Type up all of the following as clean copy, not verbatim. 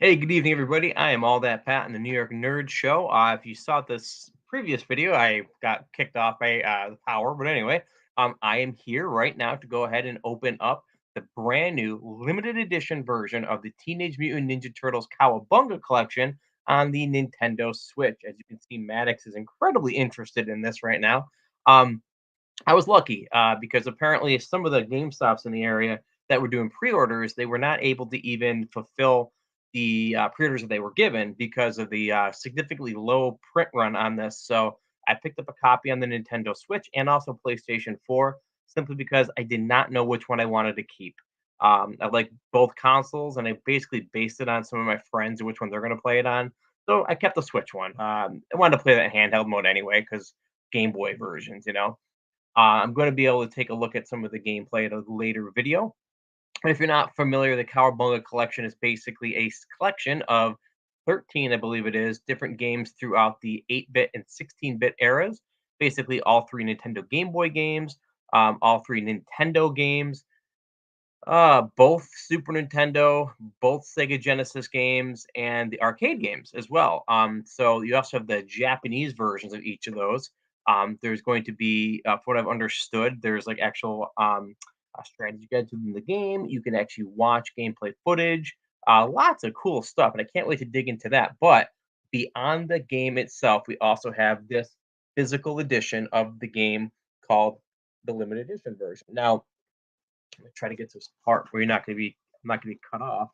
Hey, good evening, everybody. I am All That Pat in the New York Nerd Show. If you saw this previous video, I got kicked off by the power, but anyway, I am here right now to go ahead and open up the brand new limited edition version of the Teenage Mutant Ninja Turtles Cowabunga collection on the Nintendo Switch. As you can see, Maddox is incredibly interested in this right now. Um, I was lucky because apparently some of the GameStops in the area that were doing pre-orders, they were not able to even fulfill the pre-orders that they were given because of the significantly low print run on this. So I picked up a copy on the Nintendo Switch and also PlayStation 4 simply because I did not know which one I wanted to keep. I like both consoles, and I basically based it on some of my friends and which one they're going to play it on. So I kept the Switch one. I wanted to play that in handheld mode anyway because Game Boy versions. I'm going to be able to take a look at some of the gameplay in a later video. And if you're not familiar, the Cowabunga collection is basically a collection of 13, I believe it is, different games throughout the 8-bit and 16-bit eras. Basically, all three Nintendo Game Boy games, all three Nintendo games, both Super Nintendo, both Sega Genesis games, and the arcade games as well. So you also have the Japanese versions of each of those. There's going to be, from what I've understood, there's like actual strategy guides within the game. You can actually watch gameplay footage. Lots of cool stuff, and I can't wait to dig into that. But beyond the game itself, we also have this physical edition of the game called the limited edition version. Now, try to get to this part where I'm not gonna be cut off.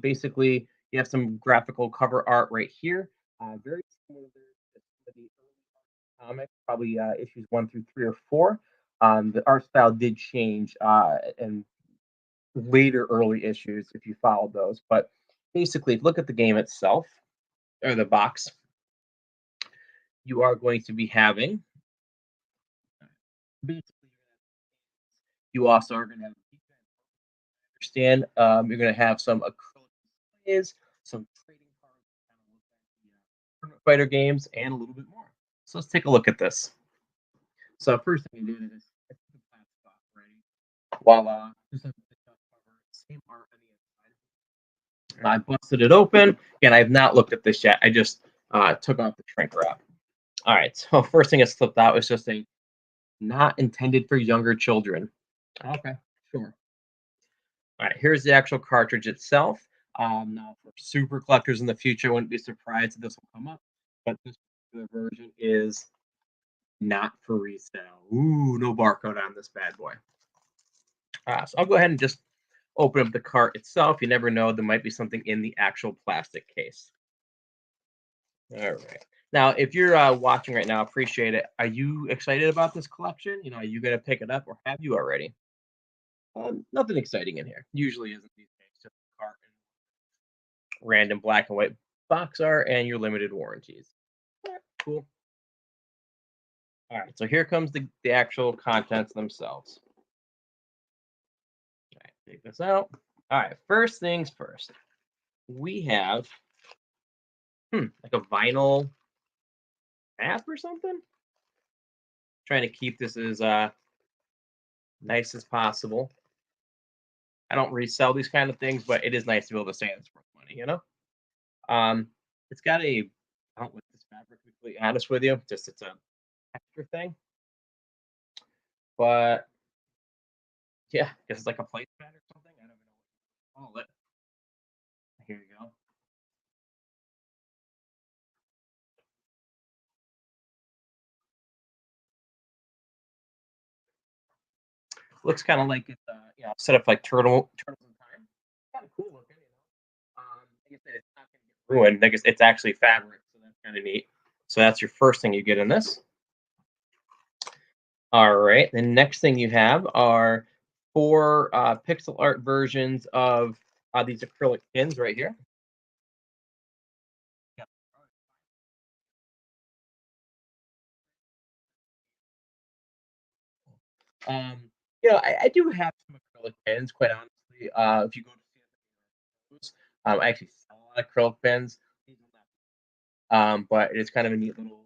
Basically, you have some graphical cover art right here. Very similar to the early comic, probably issues 1 through 3 or 4. The art style did change in later early issues if you followed those. But basically, look at the game itself or the box. You are going to be having basically you also are going to have understand. You're going to have some acrylic displays, some trading cards, kind of look at the tournament fighter games, and a little bit more. So let's take a look at this. So first thing I did is I took the plastic off already. Voila, just have the dust cover, same art on the inside. I busted it open. Again, I have not looked at this yet. I just took off the shrink wrap. All right. So first thing that's flipped out is just a not intended for younger children. Okay, sure. All right, here's the actual cartridge itself. Now, for super collectors in the future, I wouldn't be surprised if this will come up, but this particular version is not for resale. Ooh, no barcode on this bad boy. So I'll go ahead and just open up the cart itself. You never know, there might be something in the actual plastic case. All right. Now, if you're watching right now, appreciate it. Are you excited about this collection? Are you going to pick it up or have you already? Nothing exciting in here. Usually isn't these days. Just a cart random black and white box art and your limited warranties. Alright, cool. All right, so here comes the actual contents themselves. All right, take this out. All right, first things first. We have like a vinyl map or something. Trying to keep this as nice as possible. I don't resell these kind of things, but it is nice to be able to say it's worth money. Um, it's got a I don't like this fabric to be completely honest with you. Just it's a extra thing. But yeah, I guess it's like a place mat or something. I don't even know what to call it. Here you go. Looks kind of like it's set up like turtles in time. Kind of cool looking. Like I said, it's not going to get ruined. I guess it's actually fabric, so that's kind of neat. So that's your first thing you get in this. All right. The next thing you have are four pixel art versions of these acrylic pins right here. Yeah. I do have some acrylic pens, quite honestly. If you go to see I actually sell a lot of acrylic pens. But it's kind of a neat little.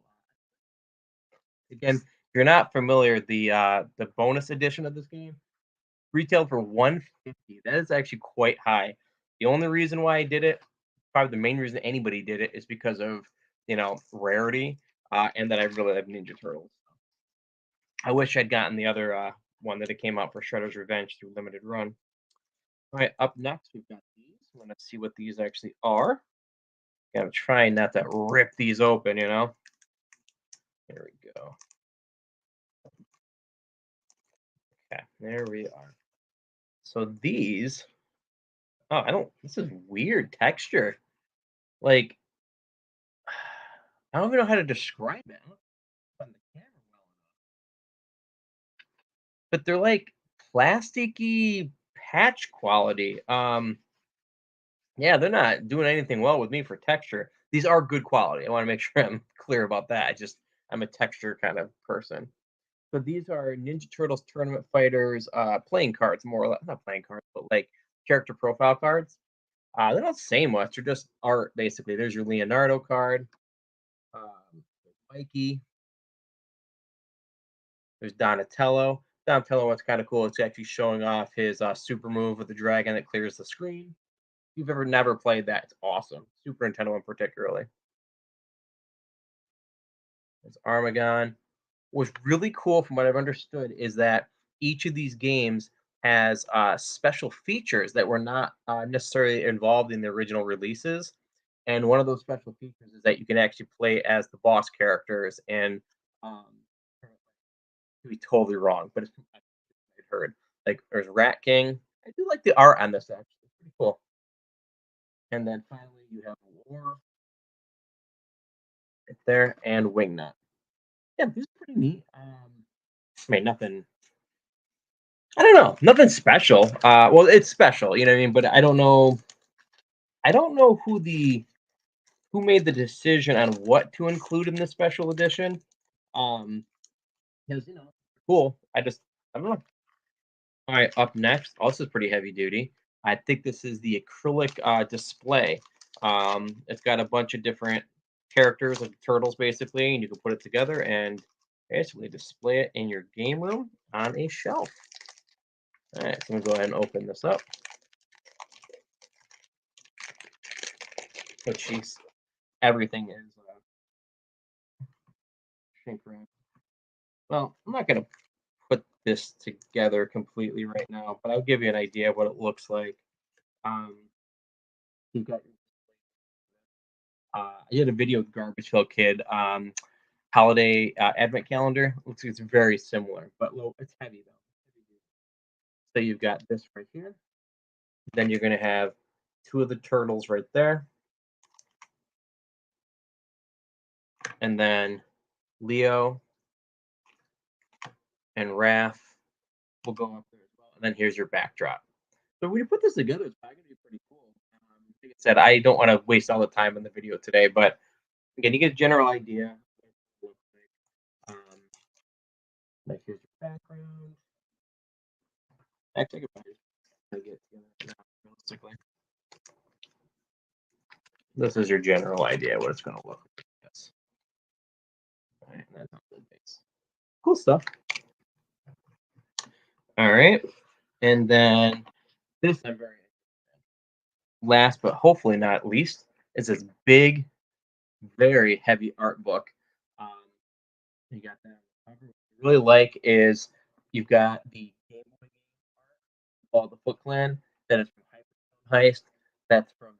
Again, if you're not familiar, the bonus edition of this game retailed for 150. That is actually quite high. The only reason why I did it Probably the main reason anybody did it is because of, rarity, and that I really like Ninja Turtles. I wish I'd gotten the other, one that it came out for Shredder's Revenge through limited run. Alright, up next, we've got these. I'm gonna see what these actually are. Yeah, I'm trying not to rip these open, you know? There we go. Okay, there we are. So these I don't this is weird texture. Like, I don't even know how to describe it. I don't know if on the camera well enough, but they're like plasticky patch quality. Yeah, they're not doing anything well with me for texture. These are good quality. I want to make sure I'm clear about that. I'm a texture kind of person. So these are Ninja Turtles Tournament Fighters playing cards, more or less. Not playing cards, but like character profile cards. They don't say much. They're just art, basically. There's your Leonardo card. There's Mikey. There's Donatello. Donatello, what's kind of cool, it's actually showing off his super move with the dragon that clears the screen. If you've ever never played that, it's awesome. Super Nintendo one particularly. There's Armagon. What's really cool from what I've understood is that each of these games has special features that were not necessarily involved in the original releases. And one of those special features is that you can actually play as the boss characters. And um, to be totally wrong, but it's I've heard like there's Rat King. I do like the art on this actually. It's pretty cool. And then finally you have War right there and Wingnut. Yeah, these are pretty neat. I mean, nothing. I don't know, nothing special. Well, it's special, you know what I mean. But I don't know. I don't know who made the decision on what to include in the special edition. Um, because cool. I don't know. All right, up next. Also, pretty heavy duty. I think this is the acrylic display. It's got a bunch of different characters of turtles, basically, and you can put it together and basically display it in your game room on a shelf. All right, so I'm gonna go ahead and open this up. Oh, jeez, everything is shrink wrap. Well, I'm not gonna put this together completely right now, but I'll give you an idea of what it looks like. Um, you've got I did a video with Garbage Hill Kid holiday advent calendar. Looks like it's very similar, but it's heavy though. So you've got this right here. Then you're gonna have two of the turtles right there, and then Leo and Raph will go up there as well. And then here's your backdrop. So when you put this together, it's probably gonna be pretty cool. Like I said, I don't want to waste all the time in the video today, but again, you get a general idea. Um, like here's your background. Actually, I could probably get together now, realistically. This is your general idea what it's going to look like. Yes. All right, that's on the base. Cool stuff. All right, and then this I'm very last, but hopefully not least, is this big, very heavy art book. Um, you got that. What I really like is you've got the Game Boy game art, all the Foot Clan. That is from Hyper Heist. That's from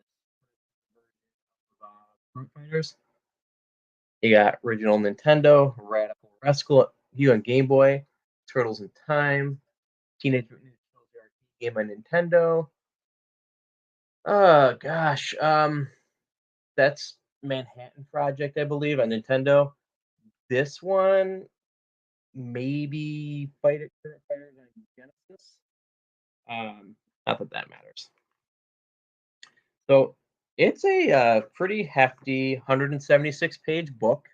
Fruit Fighters. You got original Nintendo, Radical Rescue, you on Game Boy, Turtles in Time, Teenage Mutant Ninja Turtles arcade game on Nintendo. Oh gosh, that's Manhattan Project, I believe, on Nintendo. This one, maybe Fighters on Genesis. Not that that matters. So it's a pretty hefty 176 page book.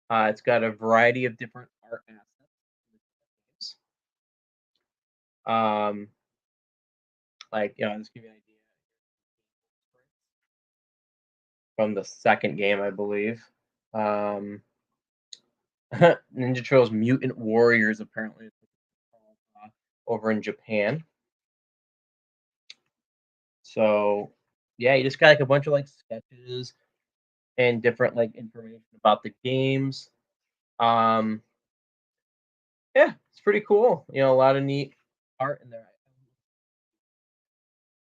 It's got a variety of different art assets. Like, I'll just give you an idea from the second game, I believe. Um, Ninja Turtles Mutant Warriors, apparently, over in Japan. So Yeah, you just got like a bunch of like sketches and different like information about the games. Um, yeah, it's pretty cool. A lot of neat art in there.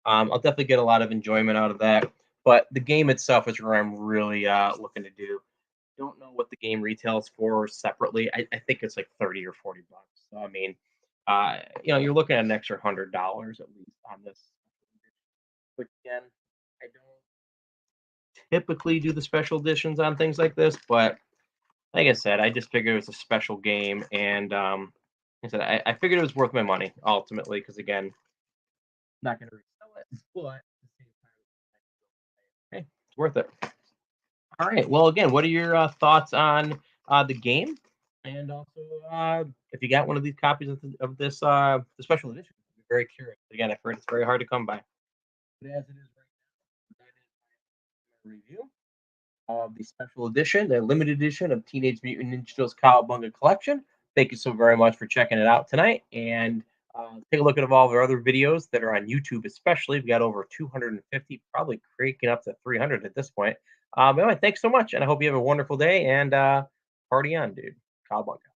I'll definitely get a lot of enjoyment out of that. But the game itself is where I'm really looking to do. Don't know what the game retails for separately. I think it's like 30 or $40. So I mean, you're looking at an extra $100 at least on this. But again, I don't typically do the special editions on things like this, but like I said, I just figured it was a special game, and like I said I figured it was worth my money ultimately because again, not going to resell it, but at the same time, hey, it's worth it. All right. Well, again, what are your thoughts on the game, and also if you got one of these copies of this the special edition? I'm very curious. Again, I've heard it's very hard to come by. But as it is right now, that is my review of the special edition, the limited edition of Teenage Mutant Ninja Turtles Cowabunga Collection. Thank you so very much for checking it out tonight. And take a look at all of our other videos that are on YouTube, especially. We've got over 250, probably creaking up to 300 at this point. Anyway, thanks so much. And I hope you have a wonderful day and party on, dude. Cowabunga.